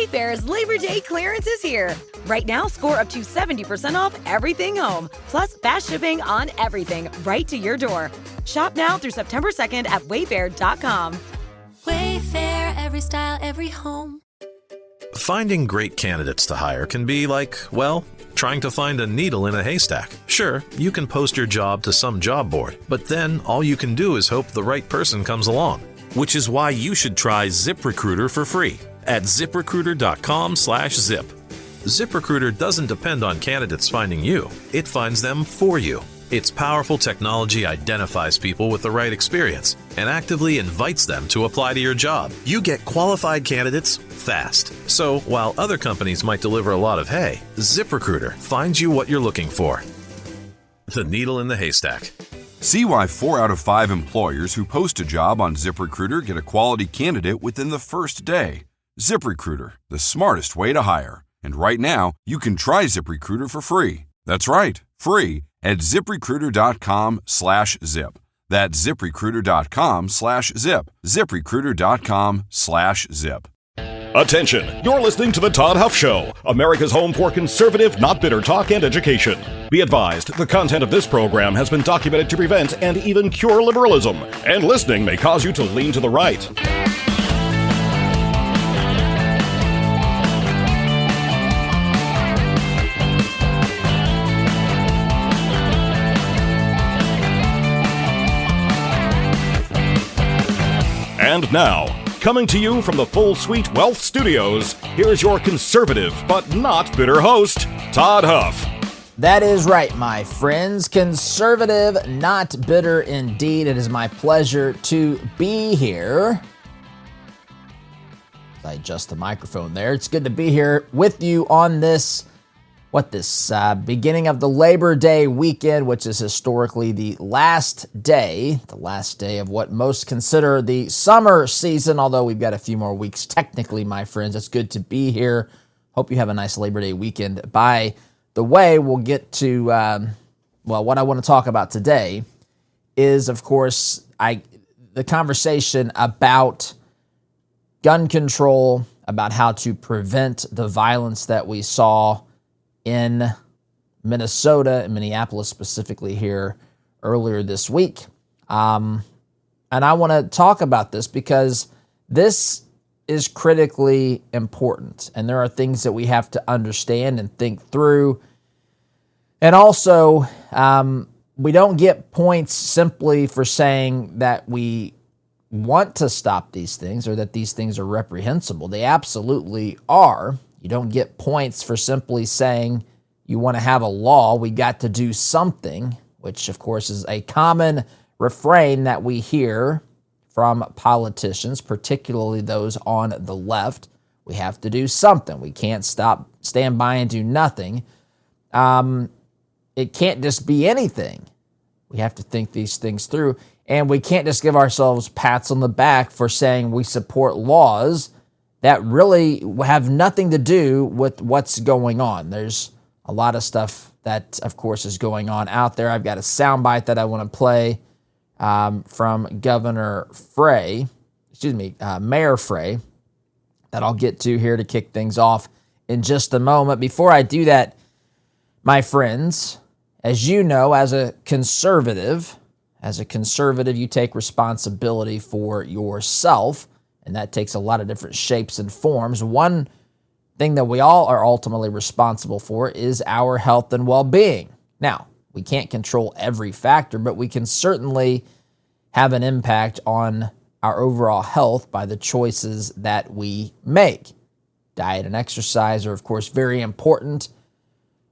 Wayfair's Labor Day clearance is here. Right now, score up to 70% off everything home, plus fast shipping on everything right to your door. Shop now through September 2nd at wayfair.com. Wayfair, every style, every home. Finding great candidates to hire can be like, well, trying to find a needle in a haystack. Sure, you can post your job to some job board, but then all you can do is hope the right person comes along. Which is why you should try ZipRecruiter for free at ziprecruiter.com/zip. ZipRecruiter doesn't depend on candidates finding you. It finds them for you. Its powerful technology identifies people with the right experience and actively invites them to apply to your job. You get qualified candidates fast. So while other companies might deliver a lot of hay, ZipRecruiter finds you what you're looking for. The needle in the haystack. See why 4 out of 5 employers who post a job on ZipRecruiter get a quality candidate within the first day. ZipRecruiter, the smartest way to hire. And right now, you can try ZipRecruiter for free. That's right, free at ziprecruiter.com/zip. That's ziprecruiter.com/zip. ziprecruiter.com/zip. Attention, you're listening to The Todd Huff Show, America's home for conservative, not bitter talk and education. Be advised, the content of this program has been documented to prevent and even cure liberalism, and listening may cause you to lean to the right. And now, coming to you from the Full Suite Wealth Studios, here's your conservative but not bitter host, Todd Huff. That is right, my friends. Conservative, not bitter indeed. It is my pleasure to be here. I adjust the microphone there. It's good to be here with you on this beginning of the Labor Day weekend, which is historically the last day of what most consider the summer season, although we've got a few more weeks technically, my friends. It's good to be here. Hope you have a nice Labor Day weekend. By the way, we'll get to, what I want to talk about today is, of course, the conversation about gun control, about how to prevent the violence that we saw in Minnesota, in Minneapolis specifically here earlier this week. And I want to talk about this because this is critically important. And there are things that we have to understand and think through. And also, we don't get points simply for saying that we want to stop these things or that these things are reprehensible. They absolutely are. You don't get points for simply saying you want to have a law. We got to do something, which of course is a common refrain that we hear from politicians, particularly those on the left. We have to do something. We can't stand by and do nothing. It can't just be anything. We have to think these things through, and we can't just give ourselves pats on the back for saying we support laws that really have nothing to do with what's going on. There's a lot of stuff that, of course, is going on out there. I've got a soundbite that I want to play from Mayor Frey, that I'll get to here to kick things off in just a moment. Before I do that, my friends, as you know, as a conservative, you take responsibility for yourself. And that takes a lot of different shapes and forms. One thing that we all are ultimately responsible for is our health and well-being. Now, we can't control every factor, but we can certainly have an impact on our overall health by the choices that we make. Diet and exercise are, of course, very important,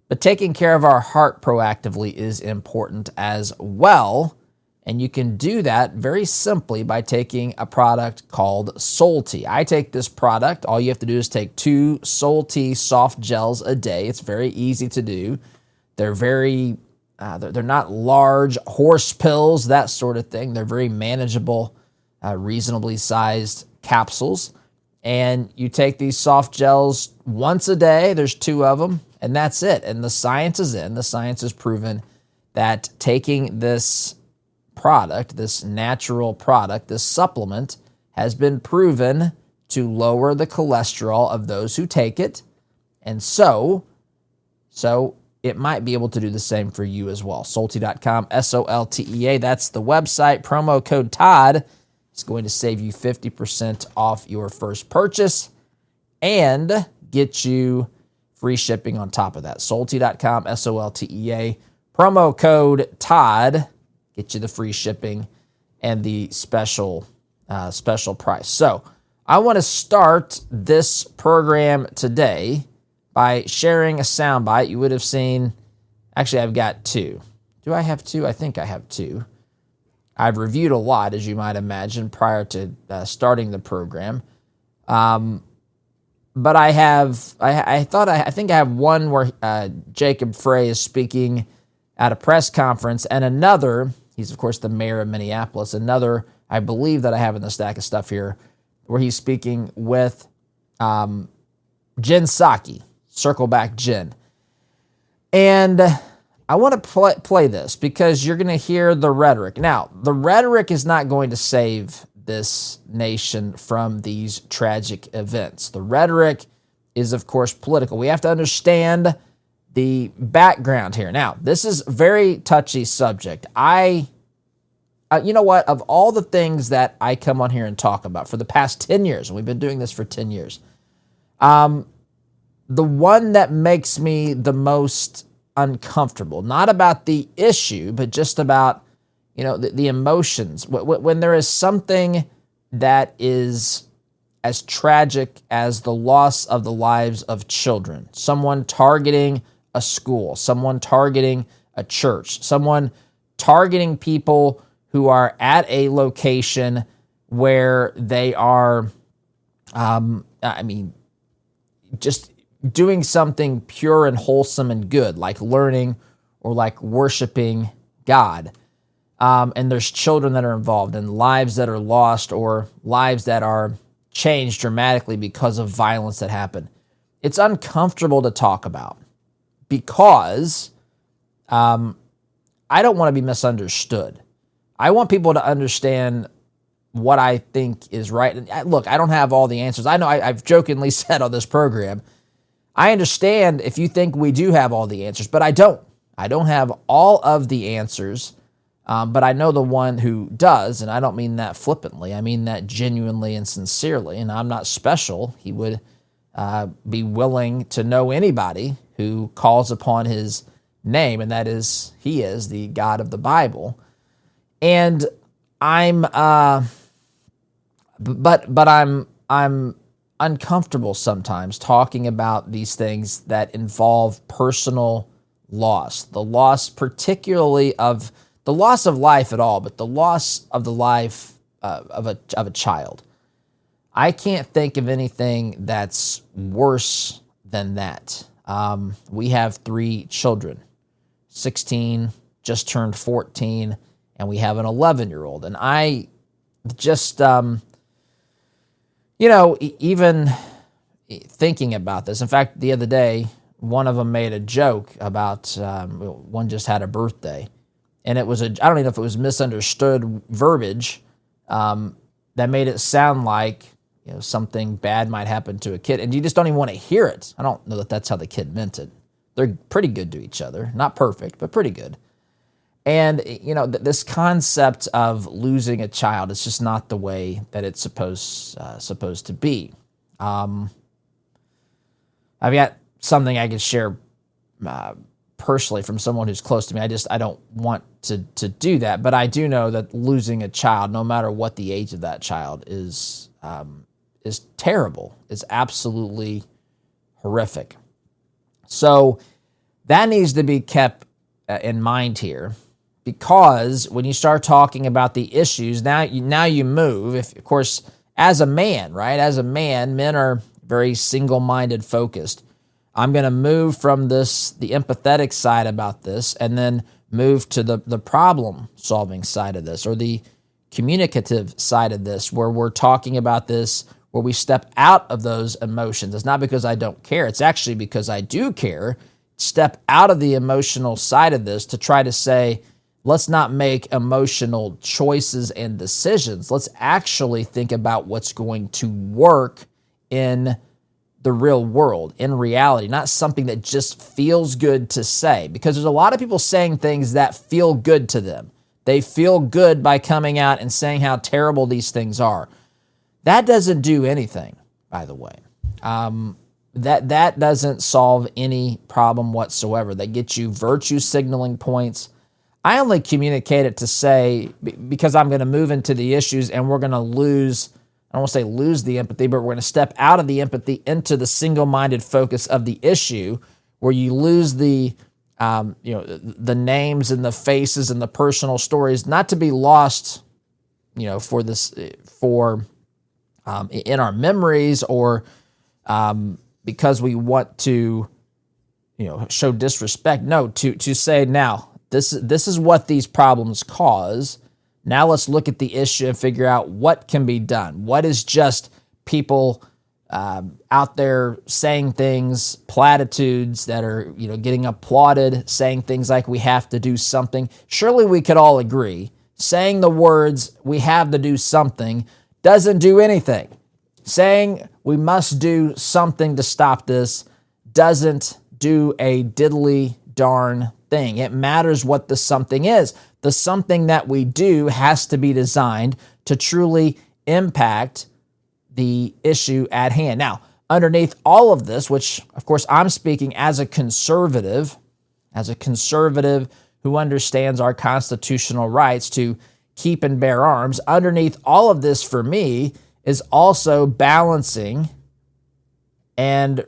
but taking care of our heart proactively is important as well. And you can do that very simply by taking a product called Soul Tea. I take this product. All you have to do is take 2 Soul Tea soft gels a day. It's very easy to do. They're they're not large horse pills, that sort of thing. They're very manageable, reasonably sized capsules. And you take these soft gels once a day. There's 2 of them, and that's it. And the science is in. The science has proven that taking this product, this natural product, this supplement, has been proven to lower the cholesterol of those who take it. And so it might be able to do the same for you as well. Soltea.com, SOLTEA, that's the website. Promo code Todd is going to save you 50% off your first purchase and get you free shipping on top of that. Soltea.com, SOLTEA, promo code Todd, get you the free shipping and the special price. So I want to start this program today by sharing a soundbite. You would have seen, actually I've got two. Do I have two? I think I have two. I've reviewed a lot, as you might imagine, prior to starting the program. But I think I have one where Jacob Frey is speaking at a press conference, and another, he's of course the mayor of Minneapolis, another I believe that I have in the stack of stuff here, where he's speaking with Jen Psaki, Circle Back Jen. And I want to play this because you're going to hear the rhetoric. Now, the rhetoric is not going to save this nation from these tragic events. The rhetoric is, of course, political. We have to understand the background here. Now, this is a very touchy subject. You know what? Of all the things that I come on here and talk about for the past 10 years, and we've been doing this for 10 years, the one that makes me the most uncomfortable, not about the issue, but just about, the emotions. When there is something that is as tragic as the loss of the lives of children, someone targeting a school, someone targeting a church, someone targeting people who are at a location where they are, just doing something pure and wholesome and good, like learning or like worshiping God. And there's children that are involved and lives that are lost or lives that are changed dramatically because of violence that happened. It's uncomfortable to talk about because I don't want to be misunderstood. I want people to understand what I think is right. And look, I don't have all the answers. I know I've jokingly said on this program, I understand if you think we do have all the answers, but I don't. I don't have all of the answers, but I know the one who does, and I don't mean that flippantly. I mean that genuinely and sincerely, and I'm not special. He would be willing to know anybody who calls upon his name, and that is, he is the God of the Bible. And I'm uncomfortable sometimes talking about these things that involve personal loss, the loss particularly of the loss of life at all, but the loss of the life of a child. I can't think of anything that's worse than that. We have 3 children, 16, just turned 14, and we have an 11-year-old. And I just, even thinking about this, in fact, the other day, one of them made a joke about, one just had a birthday, and it was I don't even know if it was misunderstood verbiage that made it sound like, something bad might happen to a kid, and you just don't even want to hear it. I don't know that that's how the kid meant it. They're pretty good to each other. Not perfect, but pretty good. And, this concept of losing a child is just not the way that it's supposed to be. I've got something I could share personally from someone who's close to me. I don't want to do that, but I do know that losing a child, no matter what the age of that child, is terrible. It's absolutely horrific. So that needs to be kept in mind here. Because when you start talking about the issues, now you move. If, of course, as a man, right? As a man, men are very single-minded focused. I'm going to move from the empathetic side about this and then move to the problem-solving side of this, or the communicative side of this, where we're talking about this, where we step out of those emotions. It's not because I don't care. It's actually because I do care. Step out of the emotional side of this to try to say, let's not make emotional choices and decisions. Let's actually think about what's going to work in the real world, in reality, not something that just feels good to say. Because there's a lot of people saying things that feel good to them. They feel good by coming out and saying how terrible these things are. That doesn't do anything, by the way. That doesn't solve any problem whatsoever. That gets you virtue signaling points. I only communicate it to say, because I'm going to move into the issues and we're going to lose, I don't want to say lose the empathy, but we're going to step out of the empathy into the single-minded focus of the issue, where you lose the the names and the faces and the personal stories, not to be lost, for this, in our memories, or because we want to, show disrespect. No, to say, now this is what these problems cause. Now let's look at the issue and figure out what can be done. What is just people out there saying things, platitudes that are, getting applauded, saying things like we have to do something. Surely we could all agree, saying the words we have to do something doesn't do anything. Saying we must do something to stop this doesn't do a diddly darn thing. It matters what the something is. The something that we do has to be designed to truly impact the issue at hand. Now, underneath all of this, which of course I'm speaking as a conservative who understands our constitutional rights to keep and bear arms, underneath all of this for me is also balancing and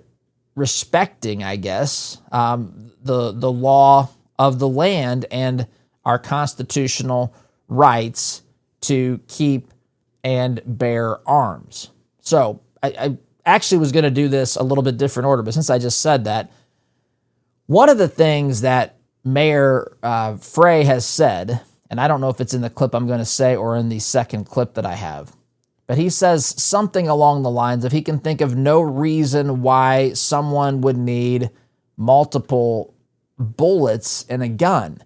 respecting, I guess, the law of the land and our constitutional rights to keep and bear arms. So I actually was going to do this a little bit different order, but since I just said that, one of the things that Mayor Frey has said, and I don't know if it's in the clip I'm going to say or in the second clip that I have, but he says something along the lines of he can think of no reason why someone would need multiple bullets in a gun.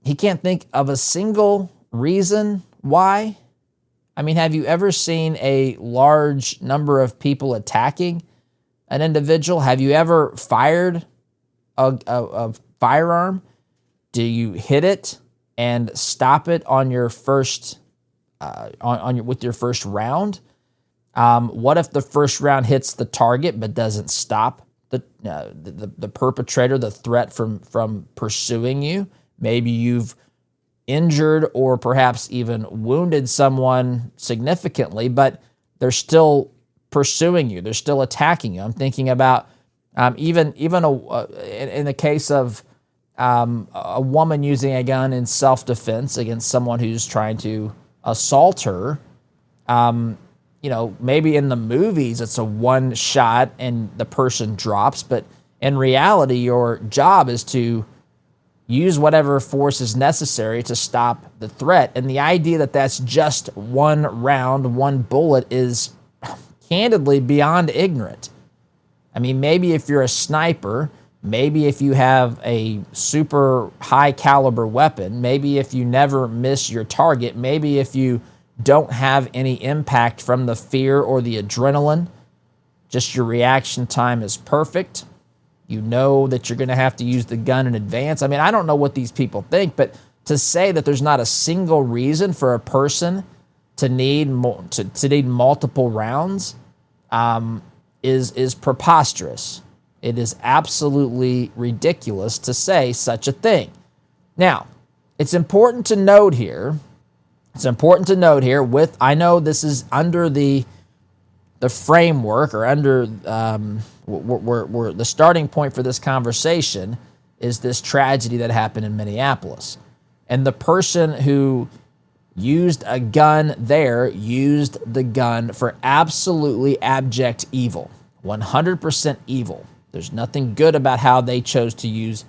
He can't think of a single reason why. I mean, have you ever seen a large number of people attacking an individual? Have you ever fired a firearm? Do you hit it and stop it on your first with your first round? What if the first round hits the target but doesn't stop the perpetrator, the threat from pursuing you? Maybe you've injured or perhaps even wounded someone significantly, but they're still pursuing you. They're still attacking you. I'm thinking about even in the case of a woman using a gun in self-defense against someone who's trying to assault her. Maybe in the movies it's a one shot and the person drops, but in reality, your job is to use whatever force is necessary to stop the threat. And the idea that that's just one round, one bullet is candidly beyond ignorant. I mean, maybe if you're a sniper, maybe if you have a super high caliber weapon, maybe if you never miss your target, maybe if you don't have any impact from the fear or the adrenaline, just your reaction time is perfect. You know that you're going to have to use the gun in advance. I mean, I don't know what these people think, but to say that there's not a single reason for a person to need multiple rounds is preposterous. It is absolutely ridiculous to say such a thing. Now, it's important to note here. I know this is under the framework, or under where the starting point for this conversation is this tragedy that happened in Minneapolis. And the person who used a gun there used the gun for absolutely abject evil, 100% evil. There's nothing good about how they chose to use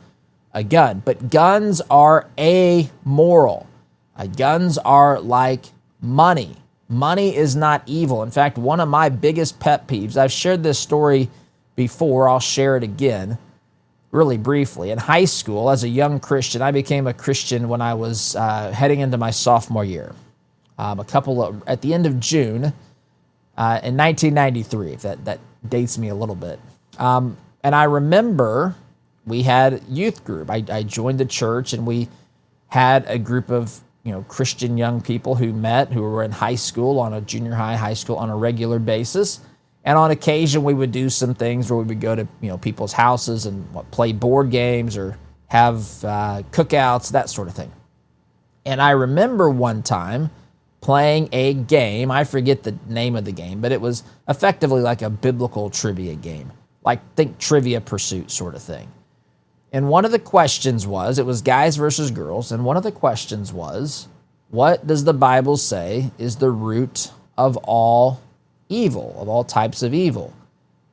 a gun. But guns are amoral. Guns are like money. Money is not evil. In fact, one of my biggest pet peeves, I've shared this story before, I'll share it again, really briefly. In high school, as a young Christian, I became a Christian when I was heading into my sophomore year. At the end of June in 1993, if that dates me a little bit. And I remember we had youth group. I joined the church, and we had a group of Christian young people who were in high school, on a junior high school, on a regular basis. And on occasion, we would do some things where we would go to people's houses and play board games or have cookouts, that sort of thing. And I remember one time playing a game. I forget the name of the game, but it was effectively like a biblical trivia game, like think Trivia Pursuit sort of thing. And one of the questions was, it was guys versus girls, and one of the questions was, what does the Bible say is the root of all evil, of all types of evil?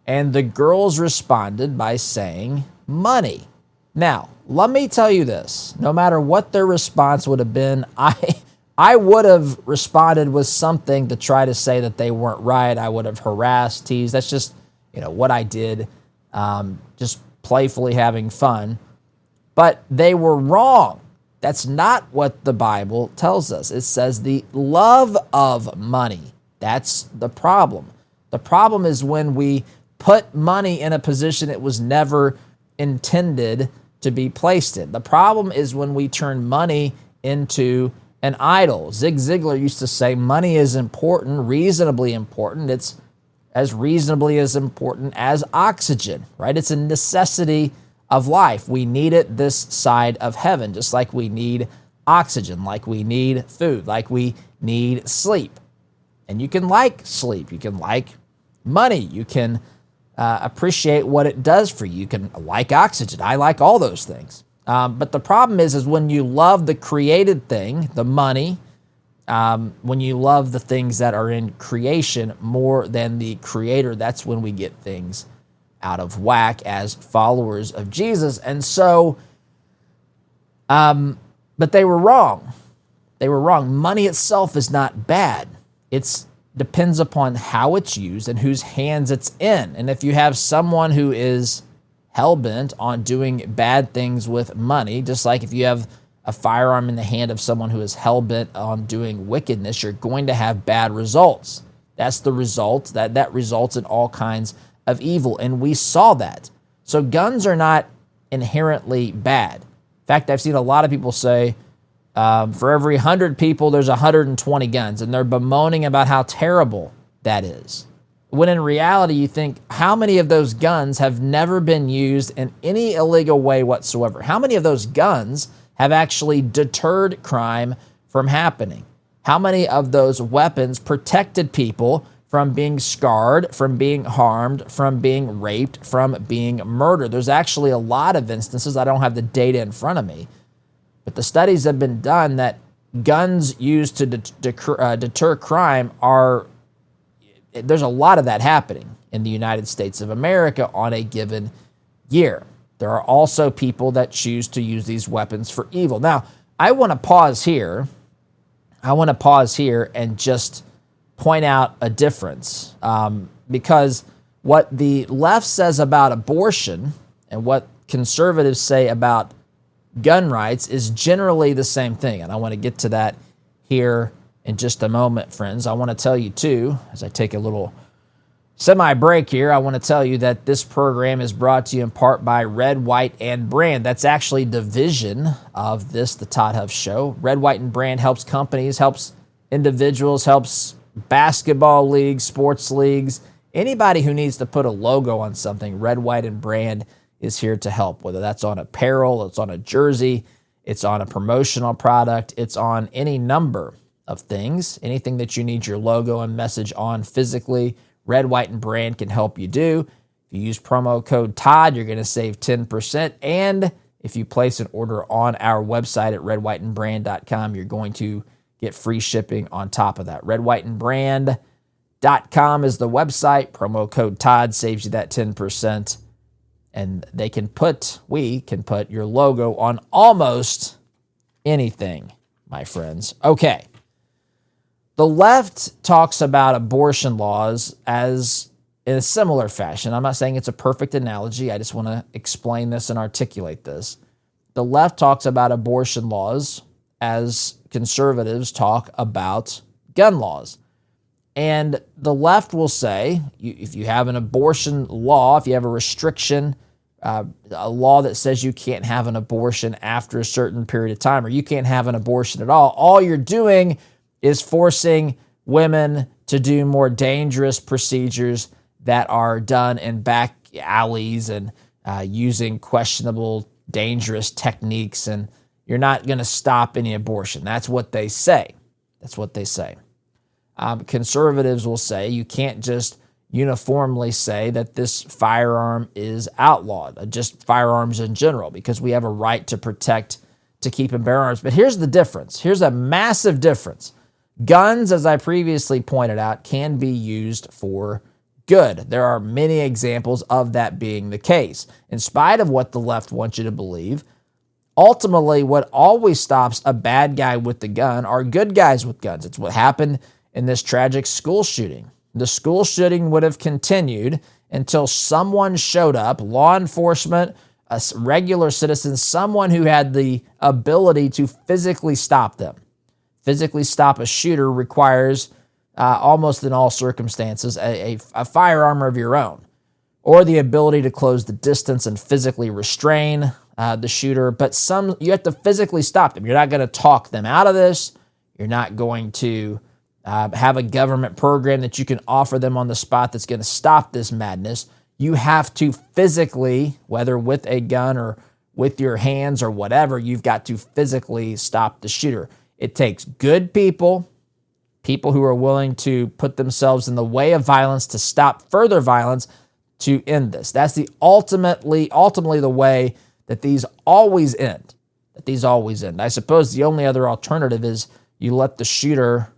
And the girls responded by saying money. Now, let me tell you this. No matter what their response would have been, I would have responded with something to try to say that they weren't right. I would have harassed, teased. That's just what I did, just playfully having fun. But they were wrong. That's not what the Bible tells us. It says the love of money. That's the problem. The problem is when we put money in a position it was never intended to be placed in. The problem is when we turn money into an idol. Zig Ziglar used to say money is important, reasonably important. It's as reasonably as important as oxygen, right? It's a necessity of life. We need it this side of heaven, just like we need oxygen, like we need food, like we need sleep. And you can like sleep. You can like money. You can appreciate what it does for you. You can like oxygen. I like all those things. But the problem is when you love the created thing, the money, when you love the things that are in creation more than the creator, that's when we get things out of whack as followers of Jesus. And so, but they were wrong. They were wrong. Money itself is not bad. It depends upon how it's used and whose hands it's in. And if you have someone who is hell-bent on doing bad things with money, just like if you have a firearm in the hand of someone who is hell-bent on doing wickedness, you're going to have bad results. That's the result. That results in all kinds of evil, and we saw that. So guns are not inherently bad. In fact, I've seen a lot of people say, for every 100 people, there's 120 guns, and they're bemoaning about how terrible that is. When in reality, you think, how many of those guns have never been used in any illegal way whatsoever? How many of those guns have actually deterred crime from happening? How many of those weapons protected people from being scarred, from being harmed, from being raped, from being murdered? There's actually a lot of instances, I don't have the data in front of me, but the studies have been done that guns used to deter crime there's a lot of that happening in the United States of America on a given year. There are also people that choose to use these weapons for evil. Now, I want to pause here. And just point out a difference, because what the left says about abortion and what conservatives say about gun rights is generally the same thing. And I want to get to that here in just a moment, friends. I want to tell you, too, as I take a little semi-break here, I want to tell you that this program is brought to you in part by Red, White, and Brand. That's actually a division of this, the Todd Huff Show. Red, White, and Brand helps companies, helps individuals, helps basketball leagues, sports leagues, anybody who needs to put a logo on something. Red, White, and Brand is here to help, whether that's on apparel, it's on a jersey, it's on a promotional product, it's on any number of things. Anything that you need your logo and message on physically, Red, White, and Brand can help you do. If you use promo code Todd, you're going to save 10%. And if you place an order on our website at redwhiteandbrand.com, you're going to get free shipping on top of that. redwhiteandbrand.com is the website. Promo code Todd saves you that 10%. And we can put your logo on almost anything, my friends. Okay. The left talks about abortion laws as in a similar fashion. I'm not saying it's a perfect analogy. I just want to explain this and articulate this. The left talks about abortion laws as conservatives talk about gun laws. And the left will say, if you have an abortion law, if you have a restriction, a law that says you can't have an abortion after a certain period of time, or you can't have an abortion at all you're doing is forcing women to do more dangerous procedures that are done in back alleys and using questionable, dangerous techniques, and you're not going to stop any abortion. That's what they say. That's what they say. Conservatives will say you can't just uniformly say that this firearm is outlawed, just firearms in general, because we have a right to protect, to keep and bear arms. But here's the difference. Here's a massive difference. Guns, as I previously pointed out, can be used for good. There are many examples of that being the case. In spite of what the left wants you to believe, ultimately what always stops a bad guy with the gun are good guys with guns. It's what happened in this tragic school shooting. The school shooting would have continued until someone showed up, law enforcement, a regular citizen, someone who had the ability to physically stop them. Physically stop a shooter requires, almost in all circumstances, a firearm of your own, or the ability to close the distance and physically restrain the shooter. But you have to physically stop them. You're not going to talk them out of this. You're not going to have a government program that you can offer them on the spot that's going to stop this madness. You have to physically, whether with a gun or with your hands or whatever, you've got to physically stop the shooter. It takes good people who are willing to put themselves in the way of violence to stop further violence to end this. That's ultimately the way that these always end. I suppose the only other alternative is you let the shooter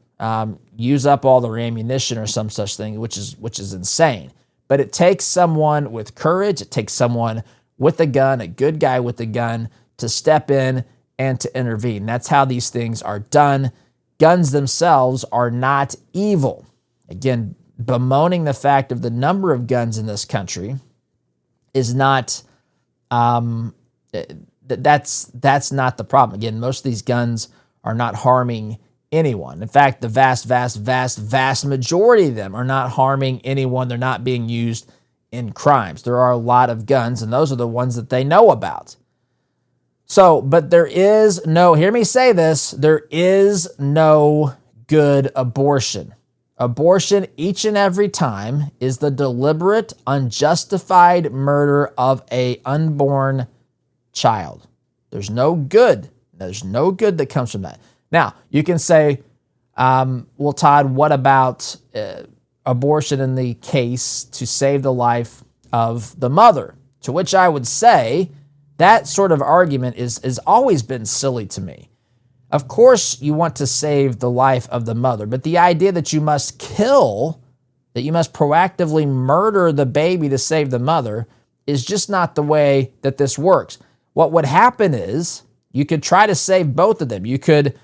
use up all their ammunition or some such thing, which is insane. But it takes someone with courage, it takes someone with a gun, a good guy with a gun, to step in and to intervene. That's how these things are done. Guns themselves are not evil. Again, bemoaning the fact of the number of guns in this country is not, that's not the problem. Again, most of these guns are not harming anyone. In fact, the vast majority of them are not harming anyone. They're not being used in crimes. There are a lot of guns, and those are the ones that they know about. So, but there is no, hear me say this, there is no good abortion. Abortion each and every time is the deliberate, unjustified murder of an unborn child. There's no good. There's no good that comes from that. Now, you can say, well, Todd, what about abortion in the case to save the life of the mother? To which I would say that sort of argument is always been silly to me. Of course, you want to save the life of the mother, but the idea that you must kill, that you must proactively murder the baby to save the mother is just not the way that this works. What would happen is you could try to save both of them. You could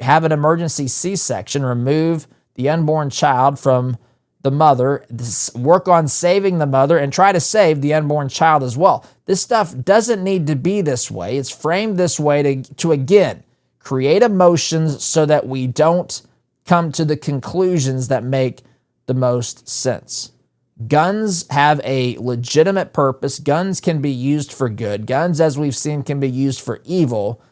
have an emergency C-section, remove the unborn child from the mother, work on saving the mother, and try to save the unborn child as well. This stuff doesn't need to be this way. It's framed this way to again, create emotions so that we don't come to the conclusions that make the most sense. Guns have a legitimate purpose. Guns can be used for good. Guns, as we've seen, can be used for evil.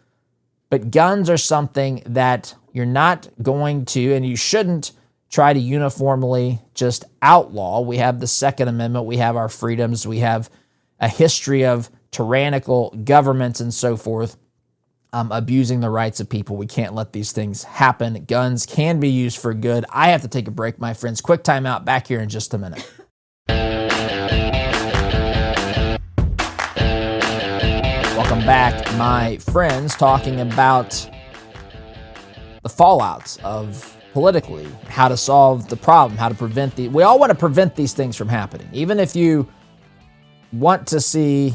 But guns are something that you're not going to, and you shouldn't try to uniformly just outlaw. We have the Second Amendment. We have our freedoms. We have a history of tyrannical governments and so forth, abusing the rights of people. We can't let these things happen. Guns can be used for good. I have to take a break, my friends. Quick timeout. Back here in just a minute. Welcome back, my friends, talking about the fallout of politically, how to solve the problem, how to prevent we all want to prevent these things from happening. Even if you want to see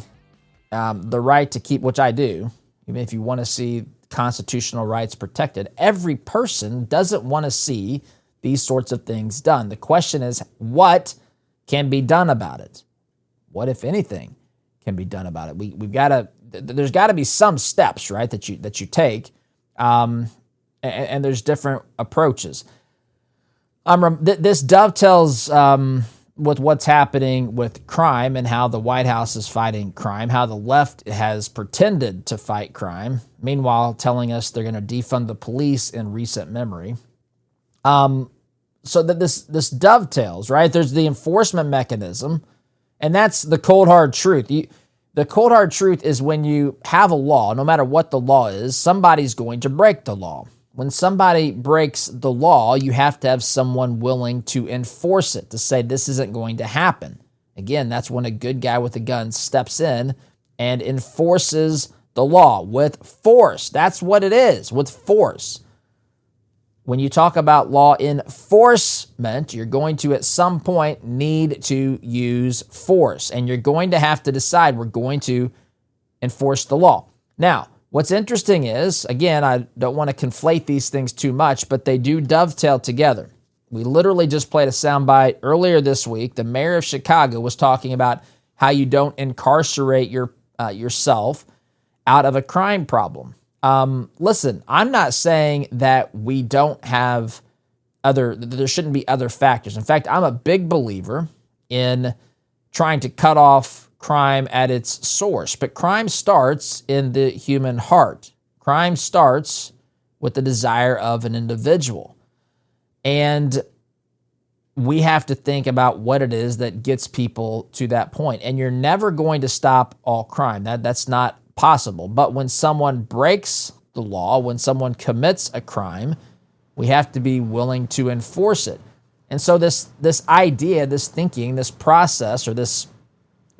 the right to keep, which I do, even if you want to see constitutional rights protected, every person doesn't want to see these sorts of things done. The question is, what can be done about it? What, if anything, can be done about it? We've got to. There's got to be some steps, right, that you take, and there's different approaches. This dovetails with what's happening with crime and how the White House is fighting crime, how the left has pretended to fight crime, meanwhile telling us they're going to defund the police in recent memory. So that this dovetails, right? There's the enforcement mechanism, and that's the cold hard truth. The cold hard truth is when you have a law, no matter what the law is, somebody's going to break the law. When somebody breaks the law, you have to have someone willing to enforce it, to say this isn't going to happen. Again, that's when a good guy with a gun steps in and enforces the law with force. That's what it is, with force. When you talk about law enforcement, you're going to at some point need to use force, and you're going to have to decide we're going to enforce the law. Now, what's interesting is, again, I don't want to conflate these things too much, but they do dovetail together. We literally just played a soundbite earlier this week. The mayor of Chicago was talking about how you don't incarcerate yourself out of a crime problem. Listen, I'm not saying that we don't have there shouldn't be other factors. In fact, I'm a big believer in trying to cut off crime at its source. But crime starts in the human heart. Crime starts with the desire of an individual. And we have to think about what it is that gets people to that point. And you're never going to stop all crime. That's not possible. But when someone breaks the law, when someone commits a crime, we have to be willing to enforce it. And so this idea, this thinking, this process, or this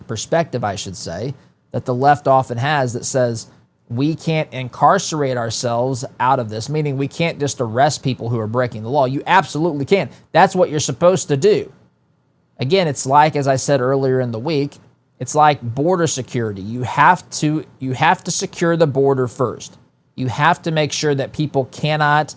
perspective, I should say, that the left often has that says we can't incarcerate ourselves out of this, meaning we can't just arrest people who are breaking the law. You absolutely can. That's what you're supposed to do. Again, it's like, as I said earlier in the week, it's like border security. You have to secure the border first. You have to make sure that people cannot,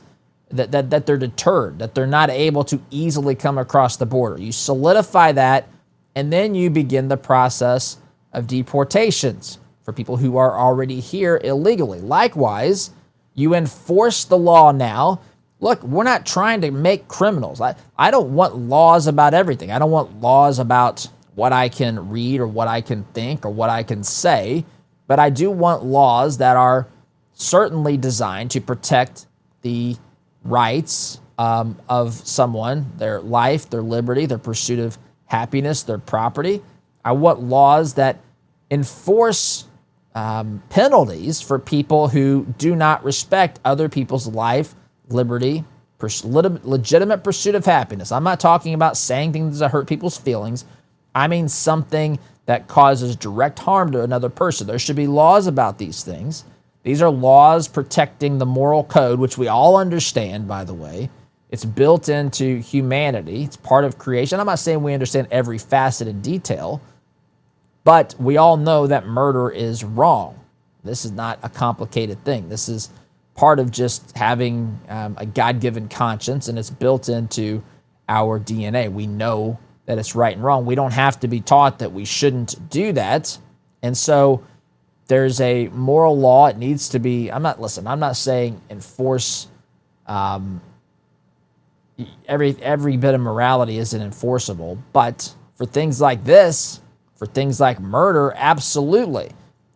that they're deterred, that they're not able to easily come across the border. You solidify that, and then you begin the process of deportations for people who are already here illegally. Likewise, you enforce the law now. Look, we're not trying to make criminals. I don't want laws about everything. I don't want laws about what I can read or what I can think or what I can say, but I do want laws that are certainly designed to protect the rights of someone, their life, their liberty, their pursuit of happiness, their property. I want laws that enforce penalties for people who do not respect other people's life, liberty, legitimate pursuit of happiness. I'm not talking about saying things that hurt people's feelings. I mean something that causes direct harm to another person. There should be laws about these things. These are laws protecting the moral code, which we all understand, by the way. It's built into humanity. It's part of creation. I'm not saying we understand every facet in detail, but we all know that murder is wrong. This is not a complicated thing. This is part of just having a God-given conscience, and it's built into our DNA. We know that it's right and wrong. We don't have to be taught that we shouldn't do that. And so there's a moral law. It needs to be, I'm not saying enforce every bit of morality isn't enforceable, but for things like this, for things like murder, absolutely.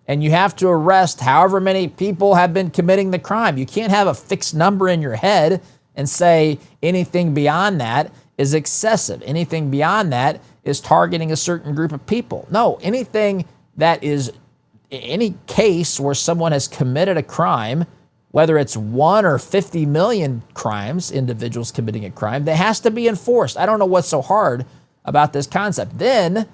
And you have to arrest however many people have been committing the crime. You can't have a fixed number in your head and say anything beyond that is excessive. Anything beyond that is targeting a certain group of people. No, anything that is, any case where someone has committed a crime, whether it's 1 or 50 million crimes, individuals committing a crime, that has to be enforced. I don't know what's so hard about this concept. Then,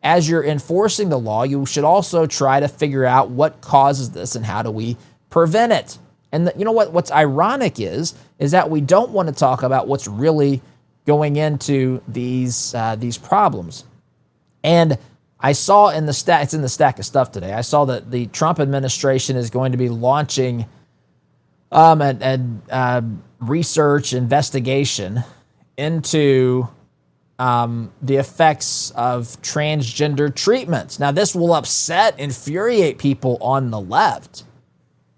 as you're enforcing the law, you should also try to figure out what causes this and how do we prevent it. And you know what's ironic is that we don't want to talk about what's really going into these problems. And I saw in the stack, it's in the stack of stuff today, I saw that the Trump administration is going to be launching a research investigation into the effects of transgender treatments. Now, this will infuriate people on the left.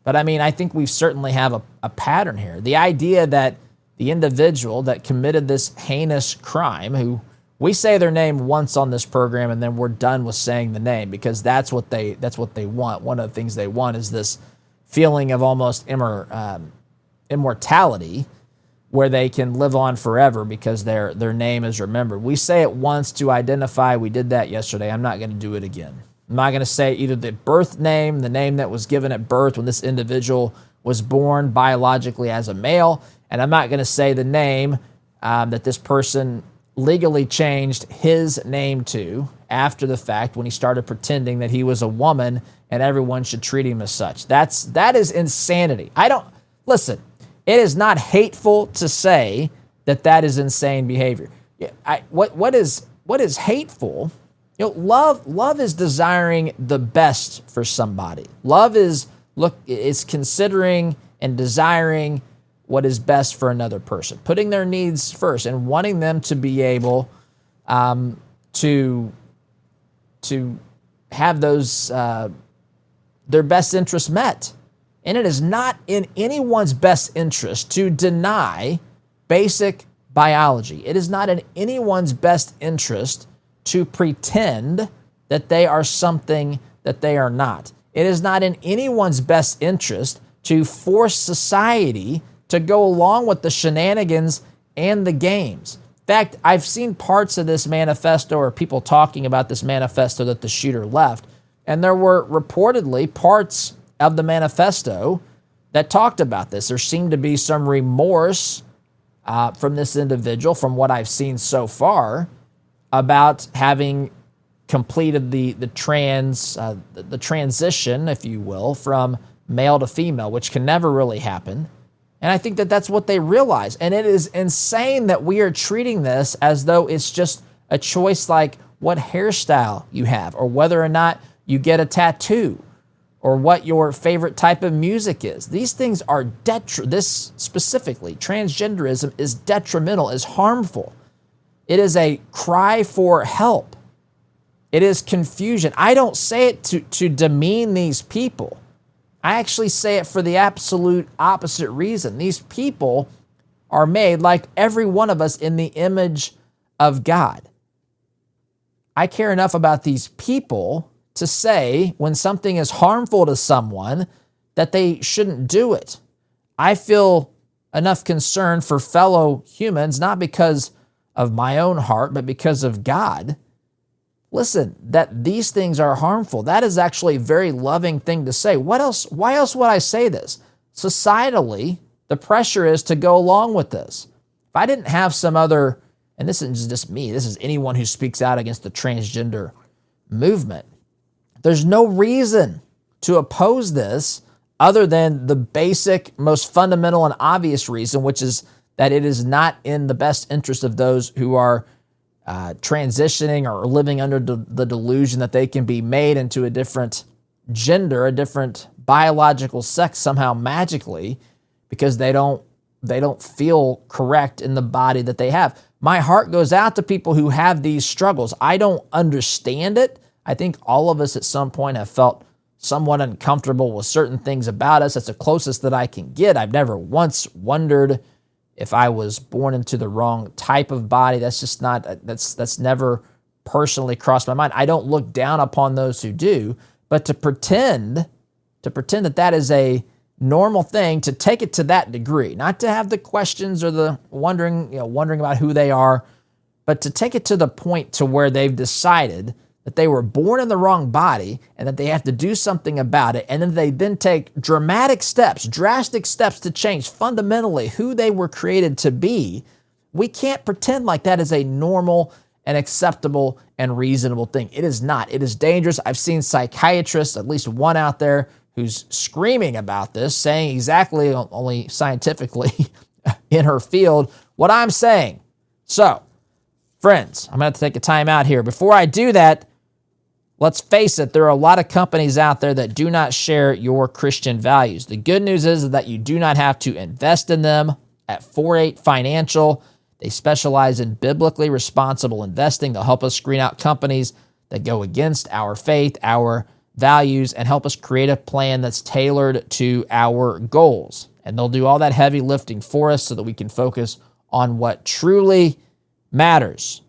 But I mean, I think we certainly have a pattern here. The idea that the individual that committed this heinous crime, who we say their name once on this program and then we're done with saying the name because that's what they want. One of the things they want is this feeling of almost immortality where they can live on forever because their name is remembered. We say it once to identify. We did that yesterday. I'm not going to do it again. I'm not going to say either the birth name, the name that was given at birth when this individual was born biologically as a male, and I'm not going to say the name that this person legally changed his name to after the fact when he started pretending that he was a woman and everyone should treat him as such. That is insanity. Listen, it is not hateful to say that is insane behavior. What is hateful? Love is desiring the best for somebody. Love is considering and desiring what is best for another person, putting their needs first and wanting them to be able to have those their best interests met. And it is not in anyone's best interest to deny basic biology. It is not in anyone's best interest to pretend that they are something that they are not. It is not in anyone's best interest to force society to go along with the shenanigans and the games. In fact, I've seen parts of this manifesto or people talking about this manifesto that the shooter left, and there were reportedly parts of the manifesto that talked about this. There seemed to be some remorse from this individual, from what I've seen so far, about having completed the transition, if you will, from male to female, which can never really happen. And I think that that's what they realize. And it is insane that we are treating this as though it's just a choice like what hairstyle you have or whether or not you get a tattoo or what your favorite type of music is. These things are this specifically, transgenderism is detrimental, is harmful. It is a cry for help. It is confusion. I don't say it to demean these people. I actually say it for the absolute opposite reason. These people are made, like every one of us, in the image of God. I care enough about these people to say when something is harmful to someone that they shouldn't do it. I feel enough concern for fellow humans, not because of my own heart, but because of God. Listen, that these things are harmful. That is actually a very loving thing to say. What else? Why else would I say this? Societally, the pressure is to go along with this. If I didn't have some other, and this isn't just me, this is anyone who speaks out against the transgender movement, there's no reason to oppose this other than the basic, most fundamental and obvious reason, which is that it is not in the best interest of those who are transitioning or living under the delusion that they can be made into a different gender, a different biological sex somehow magically because they don't feel correct in the body that they have. My heart goes out to people who have these struggles. I don't understand it. I think all of us at some point have felt somewhat uncomfortable with certain things about us. That's the closest that I can get. I've never once wondered if I was born into the wrong type of body. That's just not, that's never personally crossed my mind. I don't look down upon those who do, but to pretend that is a normal thing, to take it to that degree, not to have the questions or the wondering about who they are, but to take it to the point to where they've decided that they were born in the wrong body and that they have to do something about it. And then they take drastic steps to change fundamentally who they were created to be. We can't pretend like that is a normal and acceptable and reasonable thing. It is not. It is dangerous. I've seen psychiatrists, at least one out there, who's screaming about this, saying exactly, only scientifically in her field, what I'm saying. So, friends, I'm going to take a time out here. Before I do that, let's face it, there are a lot of companies out there that do not share your Christian values. The good news is that you do not have to invest in them. At 48 Financial, They specialize in biblically responsible investing. They'll help us screen out companies that go against our faith, our values, and help us create a plan that's tailored to our goals. And they'll do all that heavy lifting for us so that we can focus on what truly matters.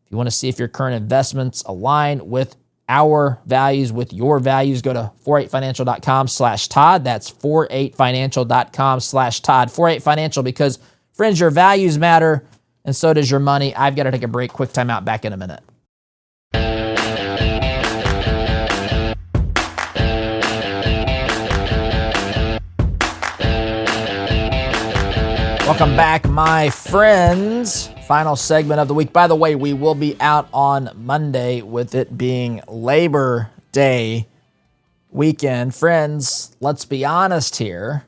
If you want to see if your current investments align with our values, with your values, go to 48financial.com/Todd. That's 48financial.com/Todd. 48 Financial, because, friends, your values matter, and so does your money. I've got to take a break. Quick time out. Back in a minute. Welcome back, my friends. Final segment of the week. By the way, we will be out on Monday with it being Labor Day weekend. Friends, let's be honest here.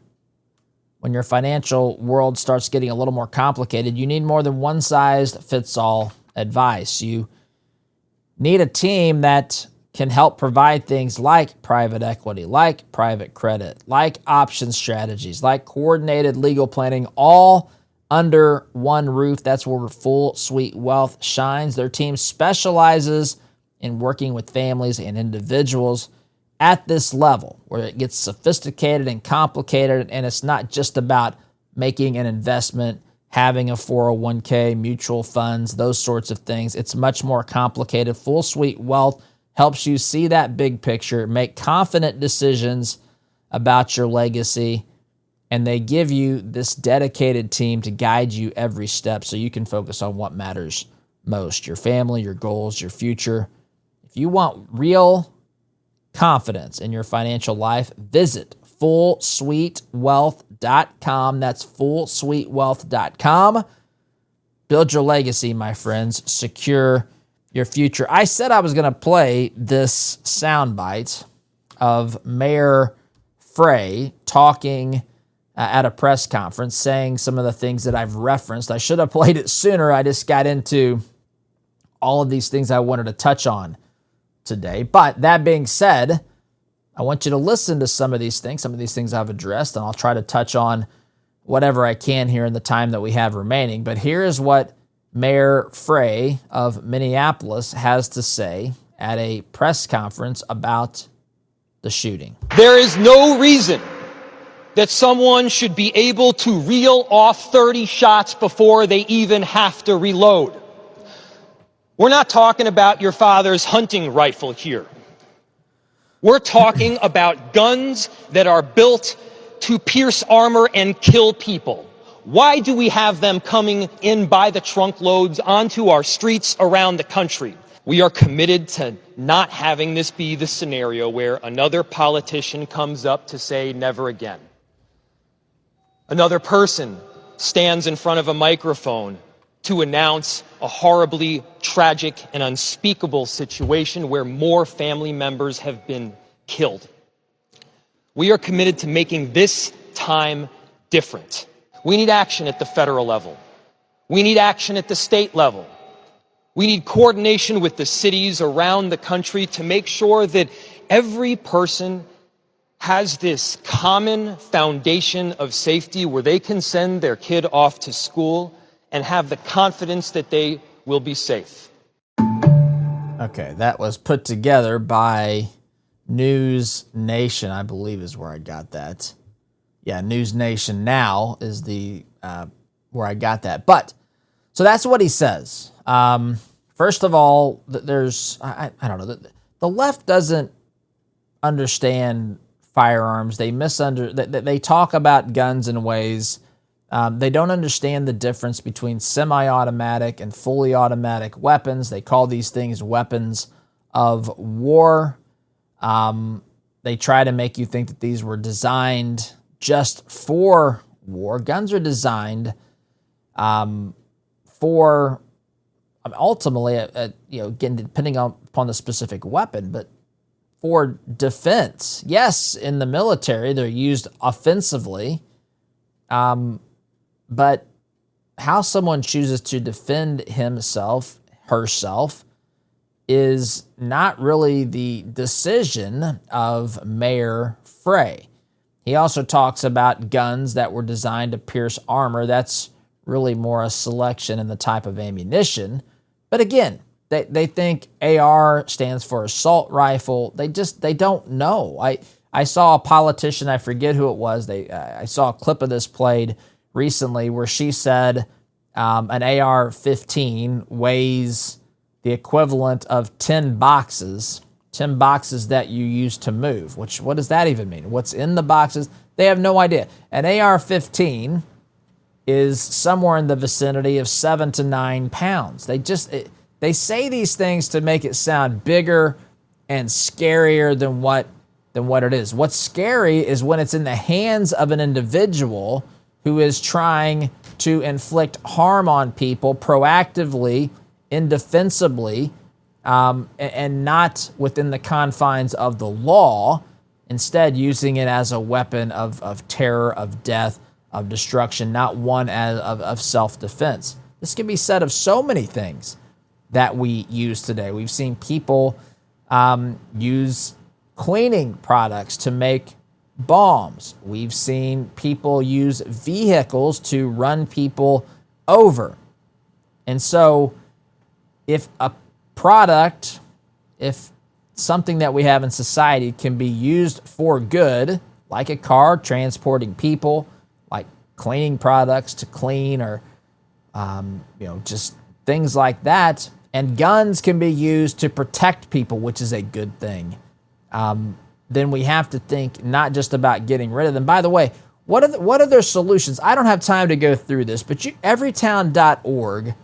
When your financial world starts getting a little more complicated, you need more than one-size-fits-all advice. You need a team that can help provide things like private equity, like private credit, like option strategies, like coordinated legal planning, all under one roof. That's where Full Suite Wealth shines. Their team specializes in working with families and individuals at this level, where it gets sophisticated and complicated, and it's not just about making an investment, having a 401k, mutual funds, those sorts of things. It's much more complicated. Full Suite Wealth helps you see that big picture, make confident decisions about your legacy, and they give you this dedicated team to guide you every step so you can focus on what matters most, your family, your goals, your future. If you want real confidence in your financial life, visit fullsuitewealth.com. That's fullsuitewealth.com. Build your legacy, my friends. Secure your future. I said I was going to play this soundbite of Mayor Frey talking at a press conference, saying some of the things that I've referenced. I should have played it sooner. I just got into all of these things I wanted to touch on today. But that being said, I want you to listen to some of these things I've addressed, and I'll try to touch on whatever I can here in the time that we have remaining. But here is what Mayor Frey of Minneapolis has to say at a press conference about the shooting. There is no reason that someone should be able to reel off 30 shots before they even have to reload. We're not talking about your father's hunting rifle here. We're talking about guns that are built to pierce armor and kill people. Why do we have them coming in by the trunk loads onto our streets around the country? We are committed to not having this be the scenario where another politician comes up to say never again. Another person stands in front of a microphone to announce a horribly tragic and unspeakable situation where more family members have been killed. We are committed to making this time different. We need action at the federal level. We need action at the state level. We need coordination with the cities around the country to make sure that every person has this common foundation of safety where they can send their kid off to school and have the confidence that they will be safe. Okay, that was put together by News Nation, I believe is where I got that. Yeah, News Nation Now is the where I got that. But, so that's what he says. First of all, there's, I don't know, the left doesn't understand firearms. They talk about guns in ways, they don't understand the difference between semi-automatic and fully automatic weapons. They call these things weapons of war. They try to make you think that these were designed just for war. Guns are designed for ultimately, again, depending upon the specific weapon, but for defense. Yes, in the military, they're used offensively, but how someone chooses to defend himself, herself, is not really the decision of Mayor Frey. He also talks about guns that were designed to pierce armor. That's really more a selection in the type of ammunition. But again, they think AR stands for assault rifle. They don't know. I saw a politician, I forget who it was. I saw a clip of this played recently where she said an AR-15 weighs the equivalent of 10 boxes that you use to move. What does that even mean? What's in the boxes? They have no idea. An AR-15 is somewhere in the vicinity of 7 to 9 pounds. They say these things to make it sound bigger and scarier than what it is. What's scary is when it's in the hands of an individual who is trying to inflict harm on people proactively, indefensibly, and not within the confines of the law, instead using it as a weapon of terror, of death, of destruction, not one of self-defense. This can be said of so many things that we use today. We've seen people use cleaning products to make bombs. We've seen people use vehicles to run people over. And so if a product, if something that we have in society can be used for good, like a car transporting people, like cleaning products to clean, or just things like that, and guns can be used to protect people, which is a good thing, then we have to think not just about getting rid of them. By the way, what are their solutions? I don't have time to go through this, but everytown.org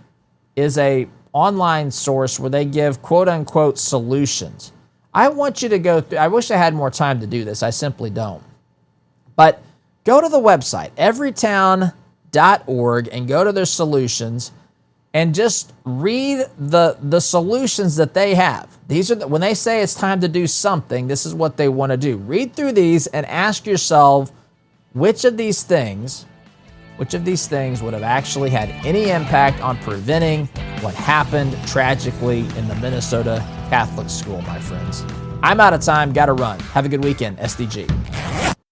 is a online source where they give quote-unquote solutions. I want you to go through. I wish I had more time to do this. I simply don't. But go to the website, everytown.org, and go to their solutions and just read the solutions that they have. These are when they say it's time to do something, this is what they want to do. Read through these and ask yourself which of these things would have actually had any impact on preventing what happened tragically in the Minnesota Catholic school, my friends. I'm out of time. Got to run. Have a good weekend, SDG.